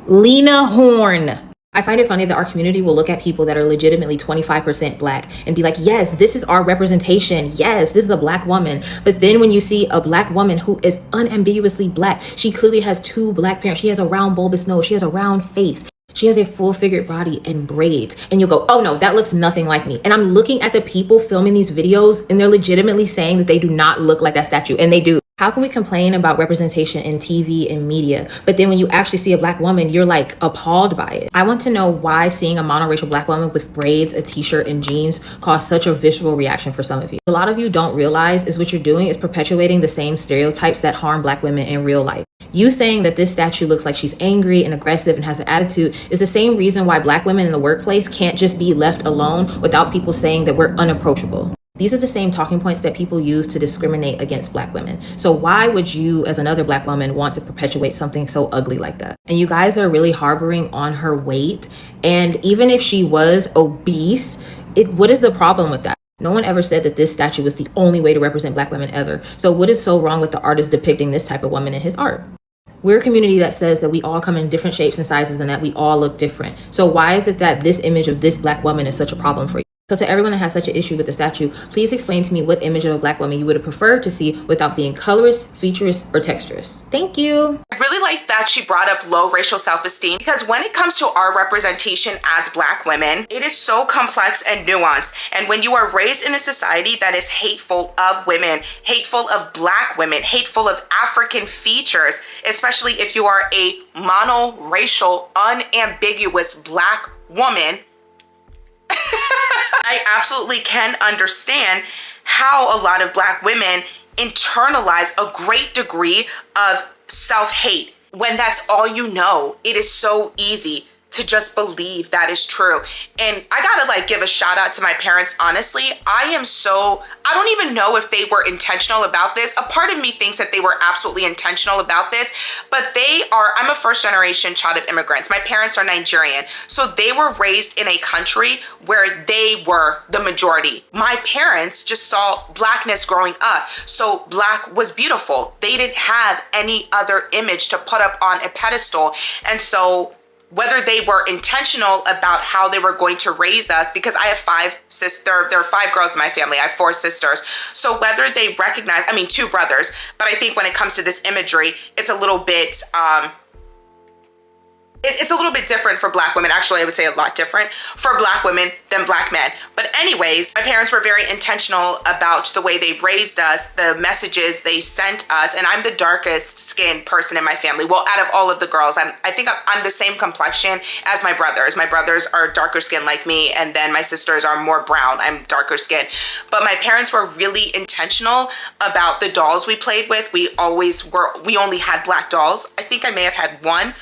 Lena Horne. I find it funny that our community will look at people that are legitimately 25% Black and be like, yes, this is our representation. Yes, this is a Black woman. But then when you see a Black woman who is unambiguously Black, she clearly has 2 Black parents. She has a round bulbous nose. She has a round face. She has a full figured body and braids. And you'll go, oh no, that looks nothing like me. And I'm looking at the people filming these videos and they're legitimately saying that they do not look like that statue. And they do. How can we complain about representation in TV and media, but then when you actually see a Black woman, you're like appalled by it? I want to know why seeing a monoracial Black woman with braids, a t-shirt, and jeans caused such a visceral reaction for some of you. A lot of you don't realize is what you're doing is perpetuating the same stereotypes that harm Black women in real life. You saying that this statue looks like she's angry and aggressive and has an attitude is the same reason why Black women in the workplace can't just be left alone without people saying that we're unapproachable. These are the same talking points that people use to discriminate against Black women. So why would you, as another Black woman, want to perpetuate something so ugly like that? And you guys are really harboring on her weight. And even if she was obese, what is the problem with that? No one ever said that this statue was the only way to represent Black women ever. So what is so wrong with the artist depicting this type of woman in his art? We're a community that says that we all come in different shapes and sizes and that we all look different. So why is it that this image of this Black woman is such a problem for you? So to everyone that has such an issue with the statue, please explain to me what image of a Black woman you would have preferred to see without being colorist, featurist, or texturist. Thank you. I really like that she brought up low racial self-esteem, because when it comes to our representation as Black women, it is so complex and nuanced. And when you are raised in a society that is hateful of women, hateful of Black women, hateful of African features, especially if you are a monoracial, unambiguous Black woman, I absolutely can understand how a lot of Black women internalize a great degree of self-hate when that's all you know. It is so easy to just believe that is true. And I gotta give a shout out to my parents. Honestly, I don't even know if they were intentional about this. A part of me thinks that they were absolutely intentional about this, but I'm a first generation child of immigrants. My parents are Nigerian. So they were raised in a country where they were the majority. My parents just saw Blackness growing up. So Black was beautiful. They didn't have any other image to put up on a pedestal. And so whether they were intentional about how they were going to raise us, because I have there are 5 girls in my family, I have 4 sisters. So whether they recognize, 2 brothers, but I think when it comes to this imagery, it's a little bit, it's a little bit different for Black women. Actually, I would say a lot different for Black women than Black men. But anyways, my parents were very intentional about the way they raised us, the messages they sent us. And I'm the darkest skinned person in my family. Well, out of all of the girls, I think I'm the same complexion as my brothers. My brothers are darker skinned like me. And then my sisters are more brown. I'm darker skinned. But my parents were really intentional about the dolls we played with. We only had Black dolls. I think I may have had one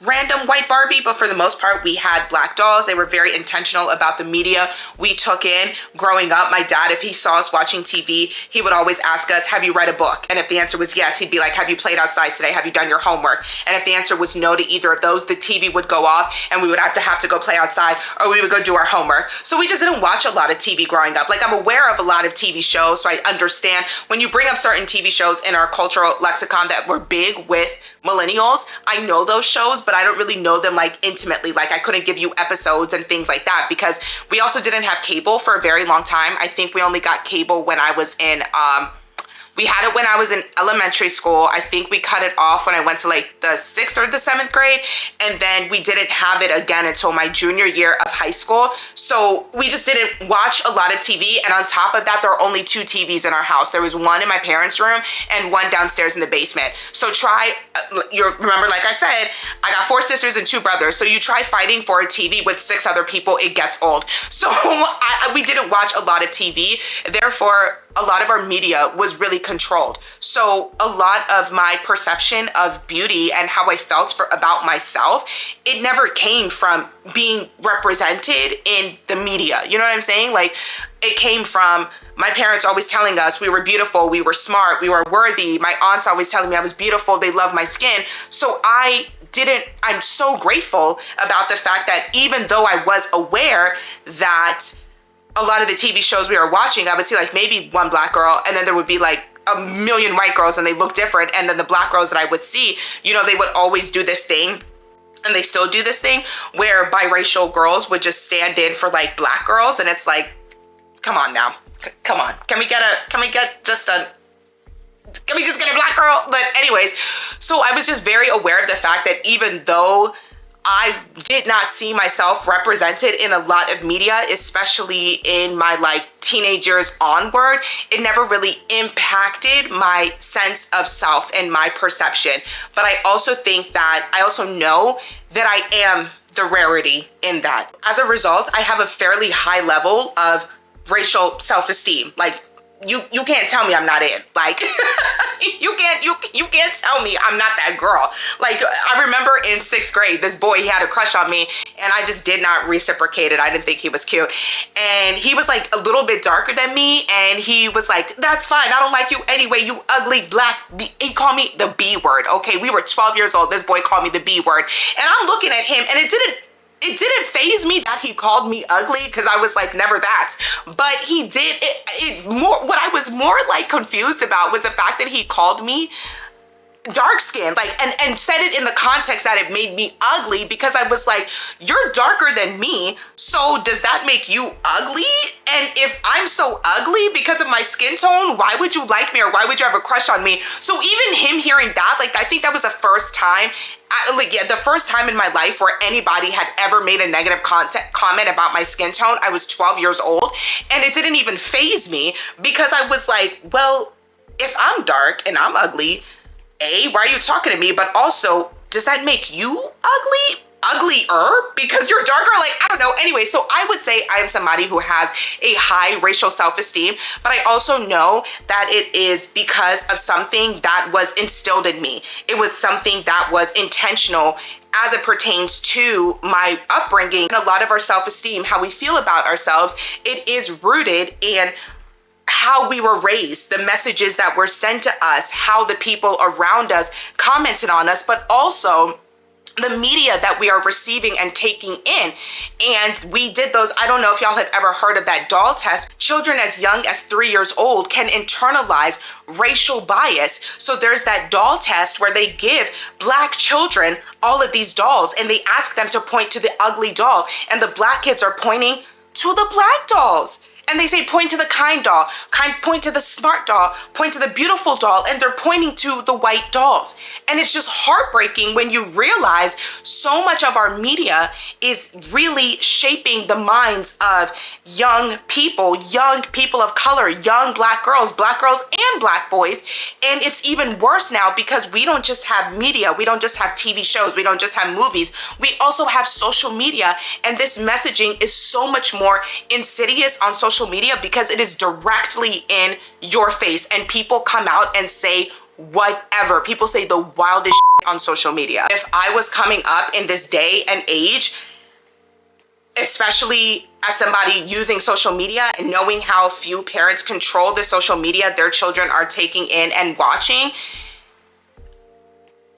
random white Barbie, but for the most part, we had Black dolls. They were very intentional about the media we took in. Growing up, my dad, if he saw us watching TV, he would always ask us, have you read a book? And if the answer was yes, he'd be like, have you played outside today? Have you done your homework? And if the answer was no to either of those, the TV would go off and we would have to go play outside, or we would go do our homework. So we just didn't watch a lot of TV growing up. I'm aware of a lot of TV shows, so I understand when you bring up certain TV shows in our cultural lexicon that were big with millennials. I know those shows, but I don't really know them intimately. I couldn't give you episodes and things like that, because we also didn't have cable for a very long time. I think we only got cable when I was in we had it when I was in elementary school. I think we cut it off when I went to the 6th or the 7th grade. And then we didn't have it again until my junior year of high school. So we just didn't watch a lot of TV. And on top of that, there were only 2 TVs in our house. There was one in my parents' room and one downstairs in the basement. So remember, like I said, I got 4 sisters and 2 brothers. So you try fighting for a TV with 6 other people, it gets old. So we didn't watch a lot of TV. Therefore, a lot of our media was really controlled. So a lot of my perception of beauty and how I felt about myself, it never came from being represented in the media. You know what I'm saying? It came from my parents always telling us we were beautiful, we were smart, we were worthy. My aunts always telling me I was beautiful, they love my skin. So I'm so grateful about the fact that even though I was aware that a lot of the TV shows we were watching, I would see maybe one Black girl, and then there would be a million white girls, and they look different. And then the Black girls that I would see, they would always do this thing, and they still do this thing, where biracial girls would just stand in for Black girls. And it's come on now, come on. Can we just get a Black girl? But anyways, so I was just very aware of the fact that even though I did not see myself represented in a lot of media, especially in my teenage years onward, it never really impacted my sense of self and my perception. But I also know that I am the rarity in that. As a result, I have a fairly high level of racial self-esteem. you can't tell me I'm not in. Like, you can't tell me I'm not that girl. Like, I remember in 6th grade, this boy, he had a crush on me, and I just did not reciprocate it. I didn't think he was cute. And he was like a little bit darker than me, and he was like, that's fine, I don't like you anyway, you ugly black B. He called me the B word. Okay, we were 12 years old. This boy called me the B word. And I'm looking at him, and it didn't faze me that he called me ugly, because I was like, never that. But he did it more. What I was more like confused about was the fact that he called me dark skinned, like, and said it in the context that it made me ugly, because I was like, you're darker than me, so does that make you ugly? And if I'm so ugly because of my skin tone, why would you like me, or why would you have a crush on me? So even him hearing that, like, I think that was the first time, the first time in my life where anybody had ever made a negative comment about my skin tone. I was 12 years old, and it didn't even faze me, because I was like, well, if I'm dark and I'm ugly, A, why are you talking to me? But also, does that make you ugly? Uglier because you're darker? Like, I don't know. Anyway, so I would say I am somebody who has a high racial self-esteem, but I also know that it is because of something that was instilled in me. It was something that was intentional as it pertains to my upbringing. And a lot of our self-esteem, how we feel about ourselves, it is rooted in how we were raised, the messages that were sent to us, how the people around us commented on us, but also the media that we are receiving and taking in. And we did those, I don't know if y'all have ever heard of that doll test. Children as young as 3 years old can internalize racial bias. So there's that doll test where they give black children all of these dolls, and they ask them to point to the ugly doll, and the black kids are pointing to the black dolls. And they say, point to the kind doll, point to the smart doll, point to the beautiful doll, and they're pointing to the white dolls. And it's just heartbreaking when you realize so much of our media is really shaping the minds of young people of color, young black girls and black boys. And it's even worse now, because we don't just have media, we don't just have TV shows, we don't just have movies, we also have social media. And this messaging is so much more insidious on social media, because it is directly in your face, and people come out and say whatever. People say the wildest shit on social media. If I was coming up in this day and age, especially as somebody using social media and knowing how few parents control the social media their children are taking in and watching,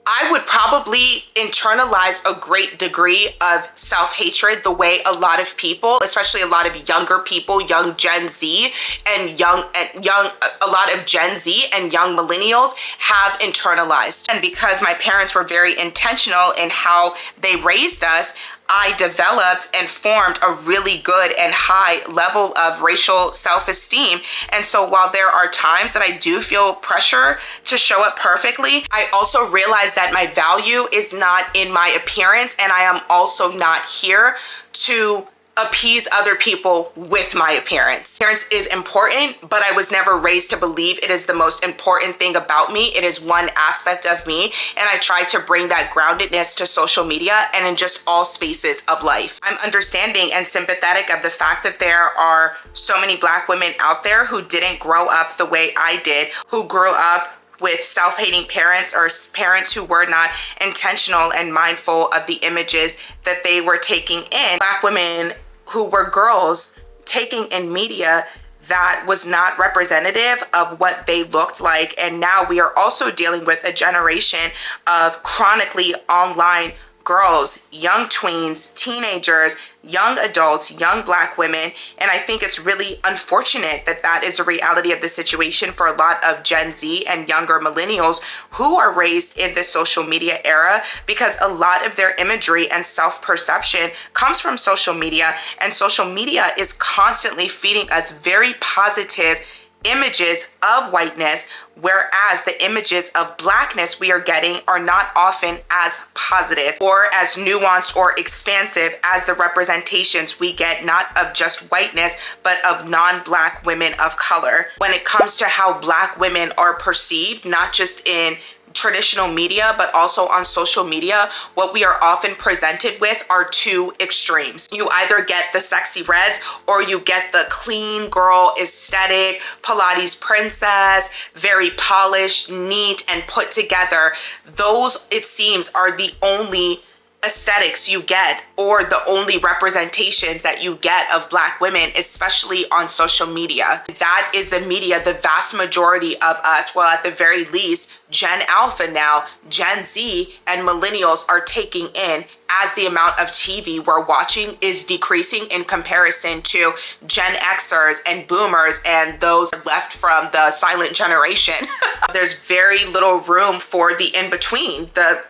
I would probably internalize a great degree of self-hatred, the way a lot of people, especially a lot of younger people, young Gen Z and a lot of Gen Z and young millennials have internalized. And because my parents were very intentional in how they raised us, I developed and formed a really good and high level of racial self-esteem. And so while there are times that I do feel pressure to show up perfectly, I also realize that my value is not in my appearance, and I am also not here to appease other people with my appearance. Appearance is important, but I was never raised to believe it is the most important thing about me. It is one aspect of me, and I try to bring that groundedness to social media and in just all spaces of life. I'm understanding and sympathetic of the fact that there are so many black women out there who didn't grow up the way I did, who grew up with self-hating parents, or parents who were not intentional and mindful of the images that they were taking in. Black women who were girls taking in media that was not representative of what they looked like. And now we are also dealing with a generation of chronically online girls, young tweens, teenagers, young adults, young black women. And I think it's really unfortunate that that is a reality of the situation for a lot of Gen Z and younger millennials who are raised in the social media era, because a lot of their imagery and self-perception comes from social media, and social media is constantly feeding us very positive images of whiteness, whereas the images of blackness we are getting are not often as positive or as nuanced or expansive as the representations we get, not of just whiteness, but of non-black women of color. When it comes to how black women are perceived, not just in traditional media, but also on social media, what we are often presented with are two extremes. You either get the sexy reds or you get the clean girl aesthetic, Pilates princess, very polished, neat, and put together. Those, it seems, are the only aesthetics you get, or the only representations that you get of Black women, especially on social media. That is the media the vast majority of us, well, at the very least, Gen Alpha now, Gen Z, and millennials are taking in, as the amount of TV we're watching is decreasing in comparison to Gen Xers and boomers and those left from the silent generation. There's very little room for the in-between, the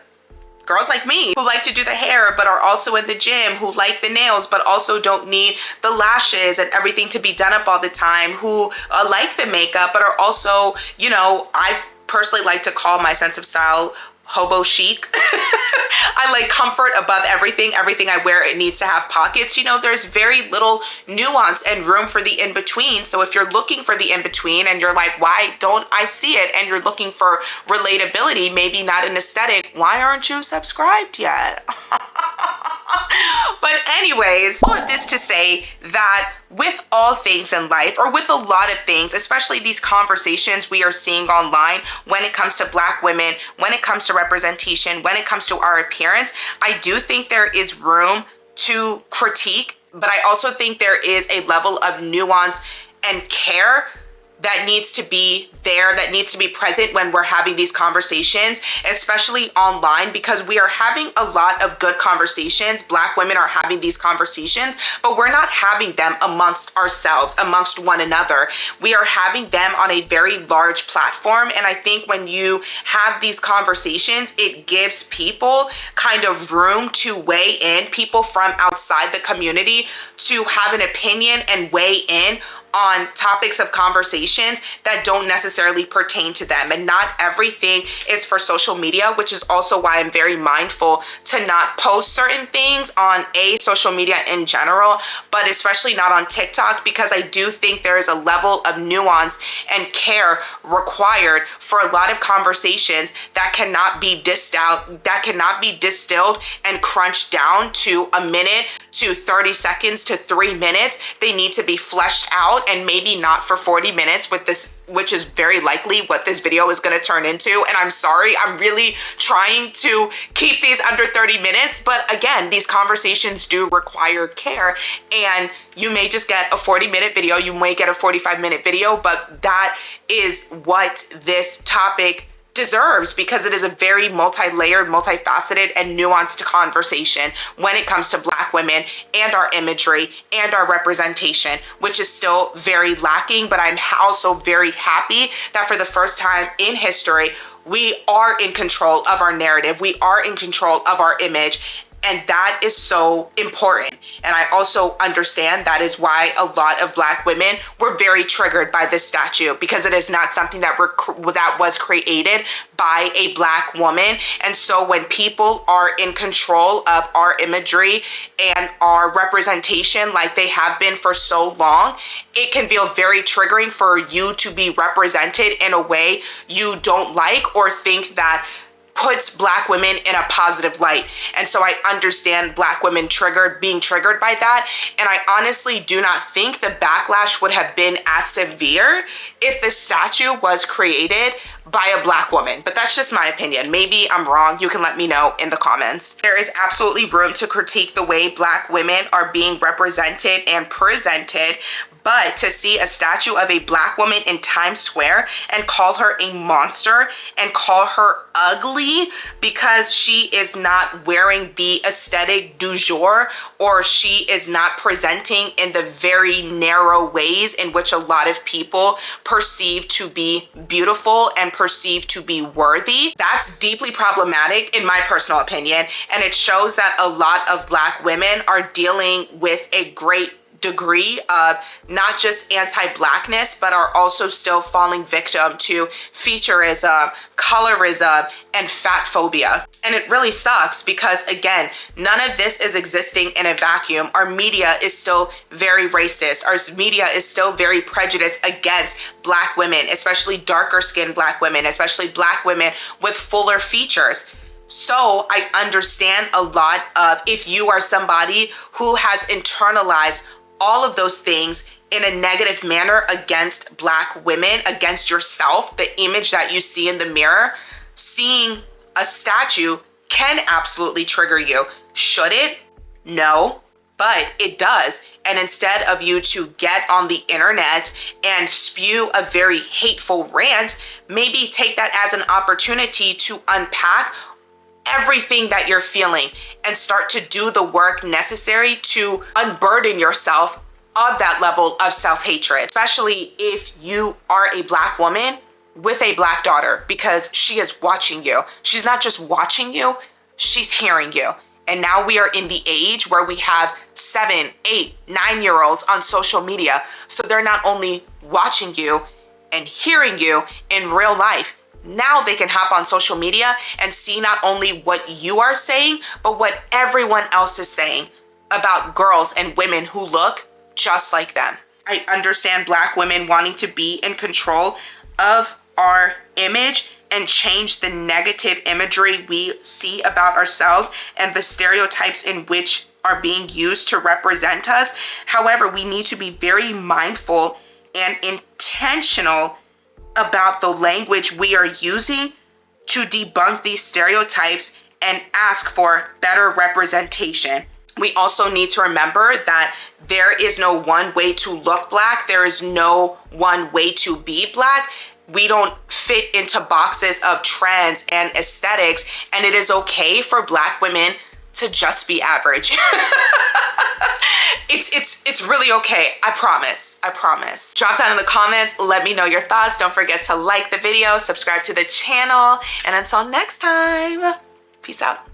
girls like me who like to do the hair but are also in the gym, who like the nails but also don't need the lashes and everything to be done up all the time, who like the makeup but are also, you know, I personally like to call my sense of style hobo chic. I like comfort above everything. Everything I wear, it needs to have pockets. You know, there's very little nuance and room for the in-between. So if you're looking for the in-between and you're like, why don't I see it? And you're looking for relatability, maybe not an aesthetic, why aren't you subscribed yet? But anyways, all of this to say that with all things in life, or with a lot of things, especially these conversations we are seeing online when it comes to Black women, when it comes to representation, when it comes to our appearance, I do think there is room to critique, but I also think there is a level of nuance and care that needs to be there, that needs to be present when we're having these conversations, especially online, because we are having a lot of good conversations. Black women are having these conversations, but we're not having them amongst ourselves, amongst one another. We are having them on a very large platform. And I think when you have these conversations, it gives people kind of room to weigh in, people from outside the community to have an opinion and weigh in on topics of conversations that don't necessarily pertain to them. And not everything is for social media, which is also why I'm very mindful to not post certain things on social media in general, but especially not on TikTok, because I do think there is a level of nuance and care required for a lot of conversations that cannot be distilled and crunched down to a minute to 30 seconds to 3 minutes. They need to be fleshed out, and maybe not for 40 minutes with this, which is very likely what this video is going to turn into. And I'm sorry, I'm really trying to keep these under 30 minutes. But again, these conversations do require care, and you may just get a 40-minute video, you may get a 45-minute video, but that is what this topic deserves, because it is a very multi-layered, multifaceted, and nuanced conversation when it comes to Black women and our imagery and our representation, which is still very lacking. But I'm also very happy that for the first time in history, we are in control of our narrative. We are in control of our image. And that is so important. And I also understand that is why a lot of Black women were very triggered by this statue, because it is not something that was created by a Black woman. And so when people are in control of our imagery and our representation like they have been for so long, it can feel very triggering for you to be represented in a way you don't like or think that puts Black women in a positive light. And so I understand Black women being triggered by that. And I honestly do not think the backlash would have been as severe if the statue was created by a Black woman. But that's just my opinion. Maybe I'm wrong. You can let me know in the comments. There is absolutely room to critique the way Black women are being represented and presented. But to see a statue of a Black woman in Times Square and call her a monster and call her ugly because she is not wearing the aesthetic du jour, or she is not presenting in the very narrow ways in which a lot of people perceive to be beautiful and perceive to be worthy, that's deeply problematic in my personal opinion. And it shows that a lot of Black women are dealing with a great degree of not just anti-blackness, but are also still falling victim to featureism, colorism, and fatphobia. And it really sucks because, again, none of this is existing in a vacuum. Our media is still very racist. Our media is still very prejudiced against Black women, especially darker skinned Black women, especially Black women with fuller features. So I understand a lot of, if you are somebody who has internalized all of those things in a negative manner against Black women, against yourself, the image that you see in the mirror, seeing a statue can absolutely trigger you. Should it? No, but it does. And instead of you to get on the internet and spew a very hateful rant, maybe take that as an opportunity to unpack everything that you're feeling and start to do the work necessary to unburden yourself of that level of self-hatred, especially if you are a Black woman with a Black daughter, because she is watching you. She's not just watching you, she's hearing you. And now we are in the age where we have 7, 8, 9-year-olds on social media. So they're not only watching you and hearing you in real life, now they can hop on social media and see not only what you are saying, but what everyone else is saying about girls and women who look just like them. I understand Black women wanting to be in control of our image and change the negative imagery we see about ourselves and the stereotypes in which are being used to represent us. However, we need to be very mindful and intentional about the language we are using to debunk these stereotypes and ask for better representation. We also need to remember that there is no one way to look Black. There is no one way to be Black. We don't fit into boxes of trends and aesthetics, and it is okay for Black women to just be average. It's really okay. I promise. Drop down in the comments. Let me know your thoughts. Don't forget to like the video, subscribe to the channel, and until next time, peace out.